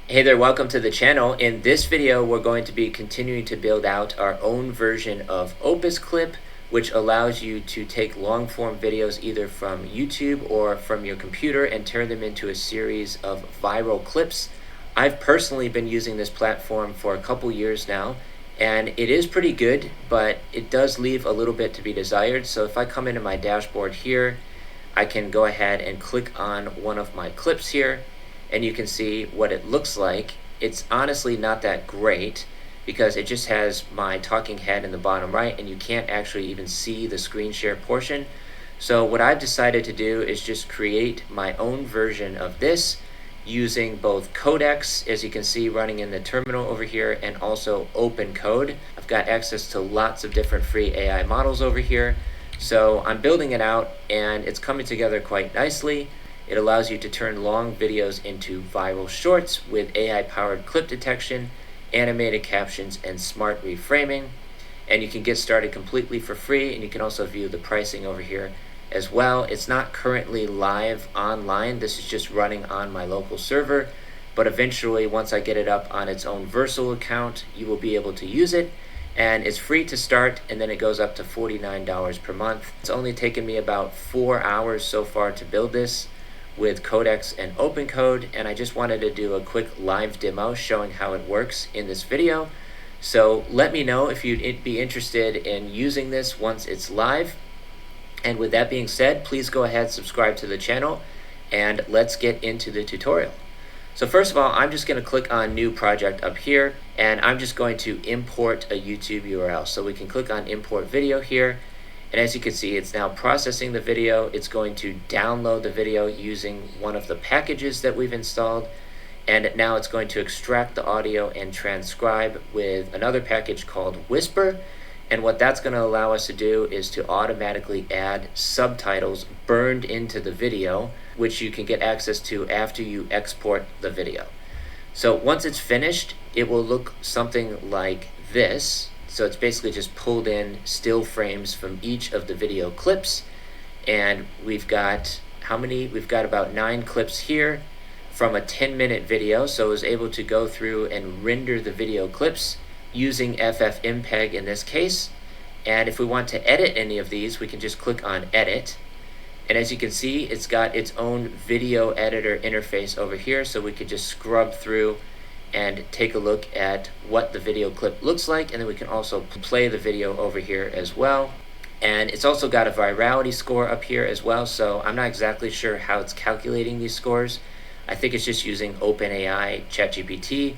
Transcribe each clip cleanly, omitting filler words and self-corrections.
Hey there, welcome to the channel. In this video, we're going to be continuing to build out our own version of OpusClip, which allows you to take long form videos either from YouTube or from your computer and turn them into a series of viral clips. I've personally been using this platform for a couple years now, and it is pretty good, but it does leave a little bit to be desired. So if I come into my dashboard here, I can go ahead and click on one of my clips here, and you can see what it looks like. It's honestly not that great because it just has my talking head in the bottom right, and you can't actually even see the screen share portion. So what I've decided to do is just create my own version of this using both codecs, as you can see running in the terminal over here, and also open code. I've got access to lots of different free AI models over here. So I'm building it out and it's coming together quite nicely. It allows you to turn long videos into viral shorts with AI-powered clip detection, animated captions, and smart reframing. And you can get started completely for free, and you can also view the pricing over here as well. It's not currently live online. This is just running on my local server, but eventually, once I get it up on its own Versal account, you will be able to use it. And it's free to start, and then it goes up to $49 per month. It's only taken me about 4 hours so far to build this with codecs and open code, and I just wanted to do a quick live demo showing how it works in this video. So let me know if you'd be interested in using this once it's live. And with that being said, please go ahead, subscribe to the channel, and let's get into the tutorial. So first of all, I'm just going to click on New Project up here, and I'm just going to import a YouTube URL. So we can click on Import Video here, and as you can see, it's now processing the video. It's going to download the video using one of the packages that we've installed, and now it's going to extract the audio and transcribe with another package called Whisper. And what that's going to allow us to do is to automatically add subtitles burned into the video, which you can get access to after you export the video. So once it's finished, it will look something like this. So it's basically just pulled in still frames from each of the video clips. And we've got how many? We've got about 9 clips here from a 10-minute video. So I was able to go through and render the video clips using FFmpeg in this case. And if we want to edit any of these, we can just click on Edit. And as you can see, it's got its own video editor interface over here, so we could just scrub through and take a look at what the video clip looks like, and then we can also play the video over here as well. And it's also got a virality score up here as well, so I'm not exactly sure how it's calculating these scores. I think it's just using OpenAI ChatGPT,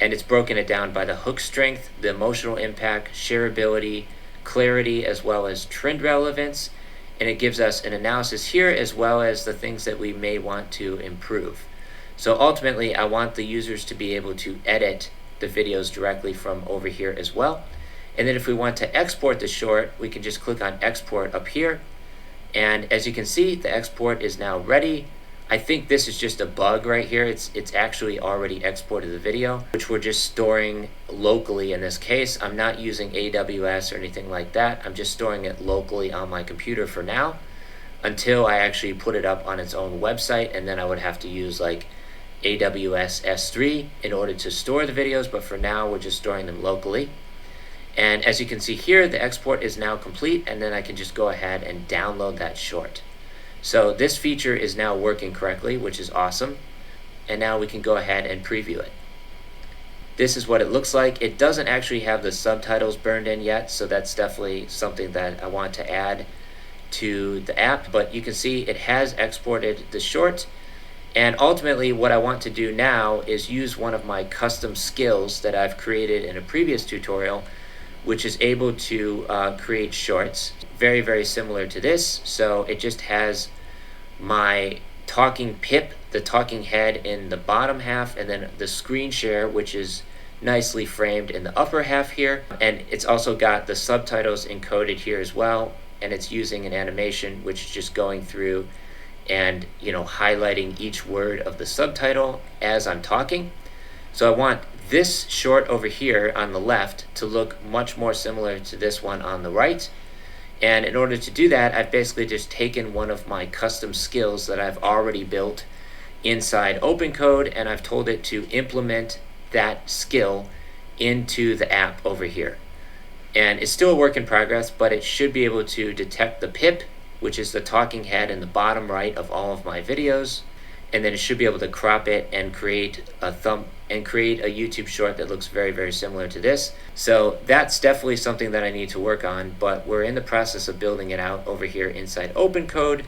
and it's broken it down by the hook strength, the emotional impact, shareability, clarity, as well as trend relevance. And it gives us an analysis here as well as the things that we may want to improve. So ultimately, I want the users to be able to edit the videos directly from over here as well. And then if we want to export the short, we can just click on Export up here. And as you can see, the export is now ready. I think this is just a bug right here. It's actually already exported the video, which we're just storing locally in this case. I'm not using AWS or anything like that. I'm just storing it locally on my computer for now until I actually put it up on its own website, and then I would have to use like AWS S3 in order to store the videos, but for now we're just storing them locally. And as you can see here, the export is now complete, and then I can just go ahead and download that short. So this feature is now working correctly, which is awesome. And now we can go ahead and preview it. This is what it looks like. It doesn't actually have the subtitles burned in yet, so that's definitely something that I want to add to the app. But you can see it has exported the short. And ultimately, what I want to do now is use one of my custom skills that I've created in a previous tutorial, which is able to create shorts. Very, very similar to this. So it just has my talking pip, the talking head in the bottom half, and then the screen share, which is nicely framed in the upper half here. And it's also got the subtitles encoded here as well. And it's using an animation, which is just going through and highlighting each word of the subtitle as I'm talking. So I want this short over here on the left to look much more similar to this one on the right. And in order to do that, I've basically just taken one of my custom skills that I've already built inside OpenCode, and I've told it to implement that skill into the app over here. And it's still a work in progress, but it should be able to detect the pip, which is the talking head in the bottom right of all of my videos. And then it should be able to crop it and create a YouTube short that looks very, very similar to this. So that's definitely something that I need to work on, but we're in the process of building it out over here inside OpenCode,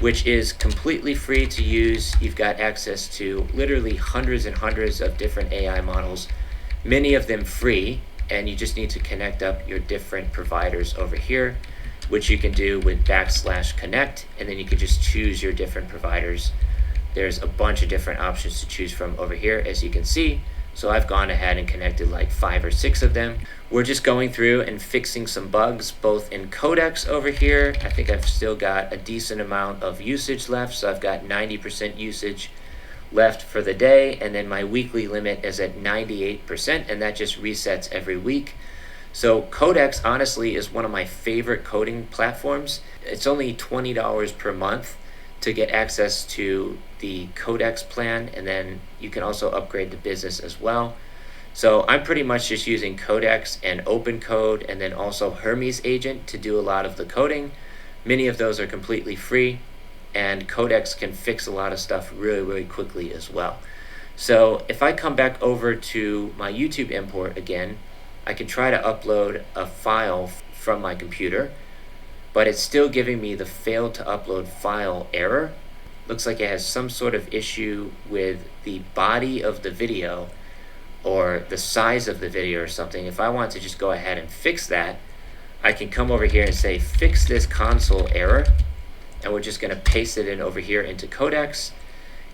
which is completely free to use. You've got access to literally hundreds and hundreds of different AI models, many of them free, and you just need to connect up your different providers over here, which you can do with /connect, and then you can just choose your different providers. There's a bunch of different options to choose from over here, as you can see. So I've gone ahead and connected like 5 or 6 of them. We're just going through and fixing some bugs, both in codecs over here. I think I've still got a decent amount of usage left. So I've got 90% usage left for the day, and then my weekly limit is at 98%, and that just resets every week. So codecs honestly is one of my favorite coding platforms. It's only $20 per month to get access to the codecs plan, and then you can also upgrade to business as well. So I'm pretty much just using codecs and OpenCode, and then also Hermes agent to do a lot of the coding. Many of those are completely free, and codecs can fix a lot of stuff really, really quickly as well. So if I come back over to my YouTube import again, I can try to upload a file from my computer, but it's still giving me the failed to upload file error. Looks like it has some sort of issue with the body of the video or the size of the video or something. If I want to just go ahead and fix that, I can come over here and say fix this console error, and we're just going to paste it in over here into codecs,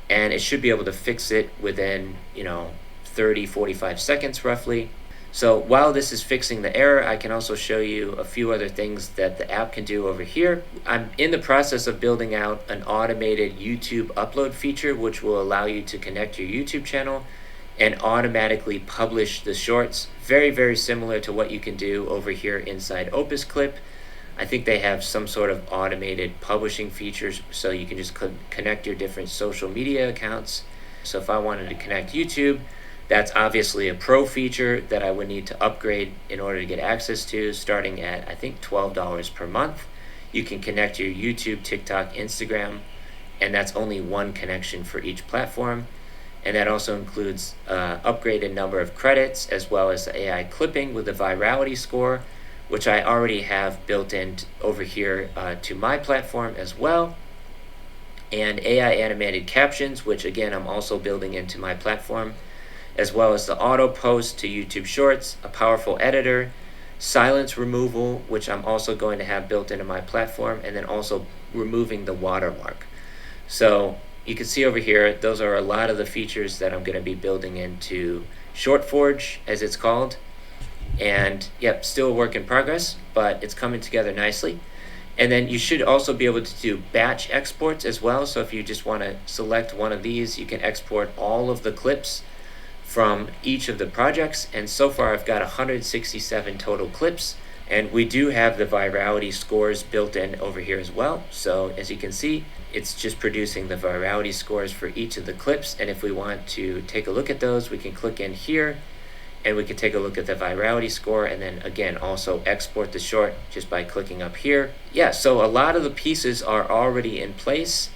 and it should be able to fix it within 30-45 seconds roughly. So while this is fixing the error, I can also show you a few other things that the app can do over here. I'm in the process of building out an automated YouTube upload feature, which will allow you to connect your YouTube channel and automatically publish the shorts. Very, very similar to what you can do over here inside OpusClip. I think they have some sort of automated publishing features, so you can just connect your different social media accounts. So if I wanted to connect YouTube, that's obviously a pro feature that I would need to upgrade in order to get access to, starting at I think $12 per month. You can connect your YouTube, TikTok, Instagram, and that's only one connection for each platform. And that also includes upgraded number of credits, as well as the AI clipping with the virality score, which I already have built in over here to my platform as well. And AI animated captions, which again I'm also building into my platform, as well as the auto post to YouTube Shorts, a powerful editor, silence removal, which I'm also going to have built into my platform, and then also removing the watermark. So you can see over here, those are a lot of the features that I'm going to be building into ShortForge, as it's called. And yep, still a work in progress, but it's coming together nicely. And then you should also be able to do batch exports as well. So if you just want to select one of these, you can export all of the clips from each of the projects. And so far I've got 167 total clips, and we do have the virality scores built in over here as well. So as you can see, it's just producing the virality scores for each of the clips, and if we want to take a look at those, we can click in here and we can take a look at the virality score, and then again also export the short just by clicking up here. Yeah, so a lot of the pieces are already in place,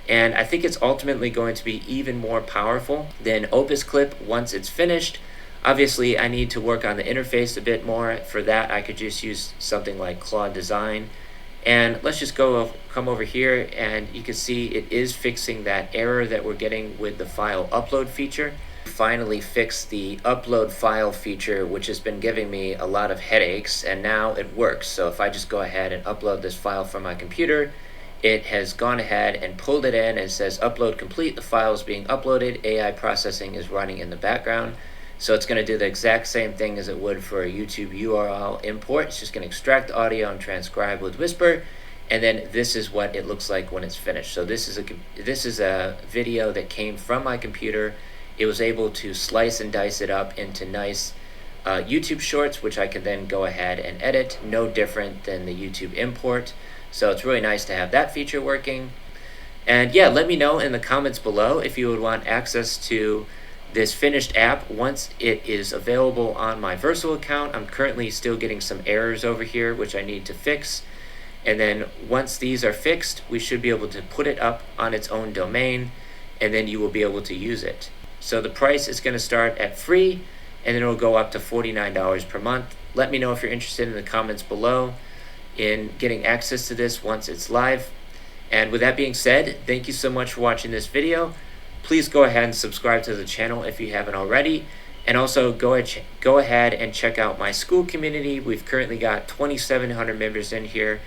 and I think it's ultimately going to be even more powerful than OpusClip once it's finished. Obviously, I need to work on the interface a bit more. For that, I could just use something like Claude Design. And let's just come over here, and you can see it is fixing that error that we're getting with the file upload feature. Finally fixed the upload file feature, which has been giving me a lot of headaches, and now it works. So if I just go ahead and upload this file from my computer, it has gone ahead and pulled it in, and it says upload complete. The file is being uploaded. AI processing is running in the background. So it's going to do the exact same thing as it would for a YouTube URL import. It's just going to extract the audio and transcribe with Whisper, and then this is what it looks like when it's finished. So this is a video that came from my computer. It was able to slice and dice it up into nice YouTube shorts, which I can then go ahead and edit. No different than the YouTube import. So it's really nice to have that feature working. And yeah, let me know in the comments below if you would want access to this finished app once it is available on my Versal account. I'm currently still getting some errors over here which I need to fix. And then once these are fixed, we should be able to put it up on its own domain, and then you will be able to use it. So the price is going to start at free, and then it will go up to $49 per month. Let me know if you're interested in the comments below in getting access to this once it's live. And with that being said, thank you so much for watching this video. Please go ahead and subscribe to the channel if you haven't already. And also go ahead and check out my school community. We've currently got 2,700 members in here.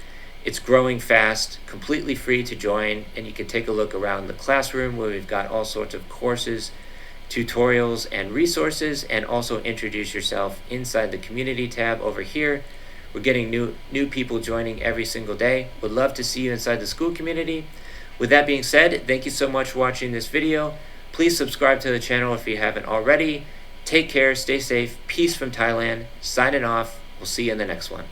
It's growing fast, completely free to join, and you can take a look around the classroom where we've got all sorts of courses, tutorials, and resources, and also introduce yourself inside the community tab over here. We're getting new people joining every single day. Would love to see you inside the school community. With that being said, thank you so much for watching this video. Please subscribe to the channel if you haven't already. Take care, stay safe, peace from Thailand. Signing off. We'll see you in the next one.